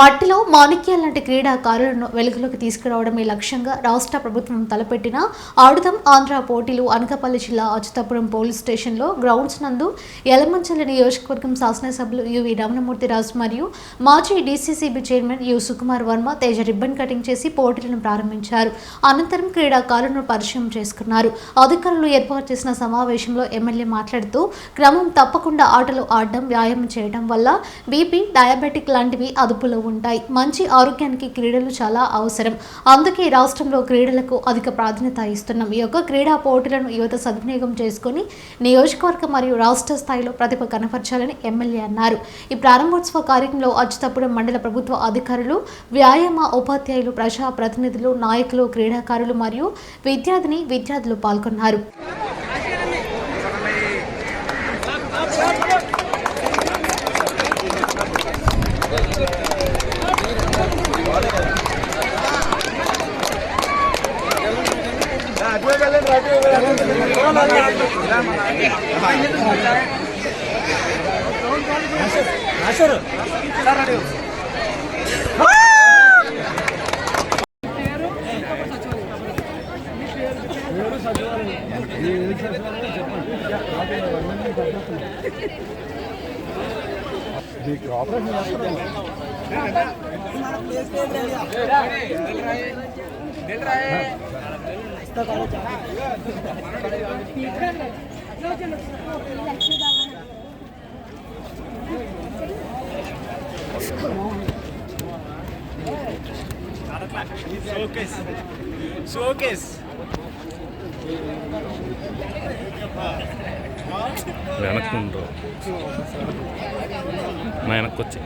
మట్టిలో మాణిక్యాల లాంటి క్రీడాకారులను వెలుగులోకి తీసుకురావడమే లక్ష్యంగా రాష్ట్ర ప్రభుత్వం తలపెట్టిన ఆడుదాం ఆంధ్ర పోటీలు అనకాపల్లి జిల్లా అచ్యుతాపురం పోలీస్ స్టేషన్లో గ్రౌండ్స్ నందు యలమంచిలి నియోజకవర్గం శాసనసభ్యులు యువి రమణమూర్తిరాజు మరియు మాజీ DCCB chairman you Sukumar Varma Teja ribbon cutting చేసి పోటీలను ప్రారంభించారు. అనంతరం క్రీడాకారులను పరిచయం చేసుకున్నారు. అధికారులు ఏర్పాటు చేసిన సమావేశంలో ఎమ్మెల్యే మాట్లాడుతూ క్రమం తప్పకుండా ఆటలు ఆడడం, వ్యాయామం చేయడం వల్ల బీపీ, డయాబెటిక్ లాంటివి అదుపులో ఉంటాయి. మంచి ఆరోగ్యానికి క్రీడలు చాలా అవసరం. అందుకే రాష్ట్రంలో క్రీడలకు అధిక ప్రాధాన్యత ఇస్తున్నాం. ఈ యొక్క క్రీడా పోటీలను యువత సద్వినియోగం చేసుకుని నియోజకవర్గం మరియు రాష్ట్ర స్థాయిలో ప్రతిభ కనపరచాలని ఎమ్మెల్యే అన్నారు. ఈ ప్రారంభోత్సవ కార్యక్రమంలో అచ్యుతాపురం మండల ప్రభుత్వ అధికారులు, వ్యాయామ ఉపాధ్యాయులు, ప్రజా ప్రతినిధులు, నాయకులు, క్రీడాకారులు మరియు విద్యార్థులు పాల్గొన్నారు. వెనక్కుండ్రు మా వెనక్కొచ్చి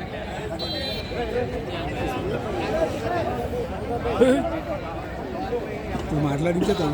మాట్లాడించేద్దాం.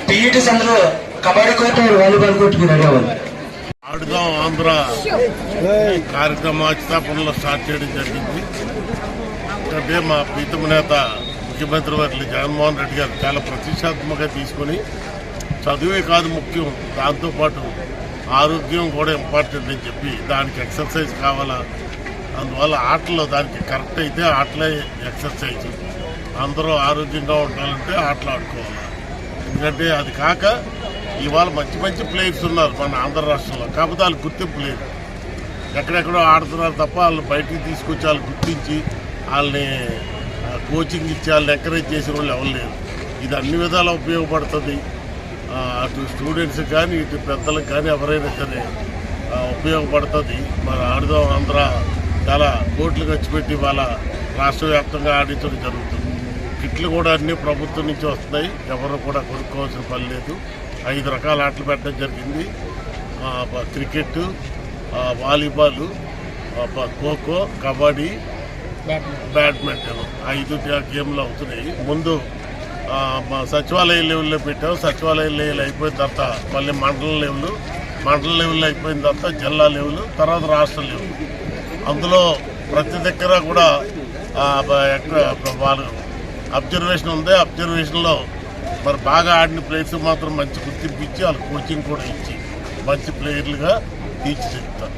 PET center kabaddi court, volleyball కోర్టుకి రెడీ అవ్వాలి. ఆడుదాం ఆంధ్ర కార్యక్రమం అచ్యుతాపురంలో స్టార్ట్ చేయడం జరిగింది. ఎందుకంటే మా ప్రీతమ నేత ముఖ్యమంత్రి వర్యులు జగన్మోహన్ రెడ్డి గారు చాలా ప్రతిష్టాత్మకంగా తీసుకొని చదువే కాదు ముఖ్యం, దాంతోపాటు ఆరోగ్యం కూడా ఇంపార్టెంట్ అని చెప్పి దానికి ఎక్సర్సైజ్ కావాలా, అందువల్ల ఆటలు దానికి కరెక్ట్ అయితే ఆటలే ఎక్సర్సైజ్. అందరూ ఆరోగ్యంగా ఉండాలంటే ఆటలు ఆడుకోవాలి. ఎందుకంటే అది కాక ఇవాళ మంచి మంచి ప్లేయర్స్ ఉన్నారు మన ఆంధ్ర రాష్ట్రంలో, కాకపోతే వాళ్ళు గుర్తింపు లేదు. ఎక్కడెక్కడో ఆడుతున్నారు తప్ప వాళ్ళని బయటికి తీసుకొచ్చి వాళ్ళు గుర్తించి వాళ్ళని కోచింగ్ ఇచ్చి వాళ్ళని ఎంకరేజ్ చేసిన వాళ్ళు ఎవరు లేరు. ఇది అన్ని విధాలా ఉపయోగపడుతుంది. అటు స్టూడెంట్స్కి కానీ ఇటు పెద్దలకు కానీ ఎవరైనా సరే ఉపయోగపడుతుంది. మన ఆడుదాం ఆంధ్ర చాలా కోట్లు ఖర్చు పెట్టి వాళ్ళ రాష్ట్ర వ్యాప్తంగా ఆడించడం జరుగుతుంది. కిట్లు కూడా అన్ని ప్రభుత్వం నుంచి వస్తున్నాయి, ఎవరు కూడా కొనుక్కోవాల్సిన పని లేదు. 5 రకాల ఆటలు పెట్టడం జరిగింది. Cricket, volleyball, kho kho, kabaddi, badminton 5 గేమ్లు అవుతున్నాయి. ముందు సచివాలయ లెవెల్లో పెట్టాం. సచివాలయ లెవెల్ అయిపోయిన తర్వాత మళ్ళీ మండల లెవెల్ అయిపోయిన తర్వాత జిల్లా లెవెల్, తర్వాత రాష్ట్ర లెవెల్. అందులో ప్రతి దగ్గర కూడా వాళ్ళు అబ్జర్వేషన్ ఉంది. అబ్జర్వేషన్లో మరి బాగా ఆడిన ప్లేయర్స్ మాత్రం మంచి గుర్తింపు ఇచ్చి వాళ్ళకి కోచింగ్ కూడా ఇచ్చి మంచి ప్లేయర్లుగా తీర్చిదిద్దుతారు.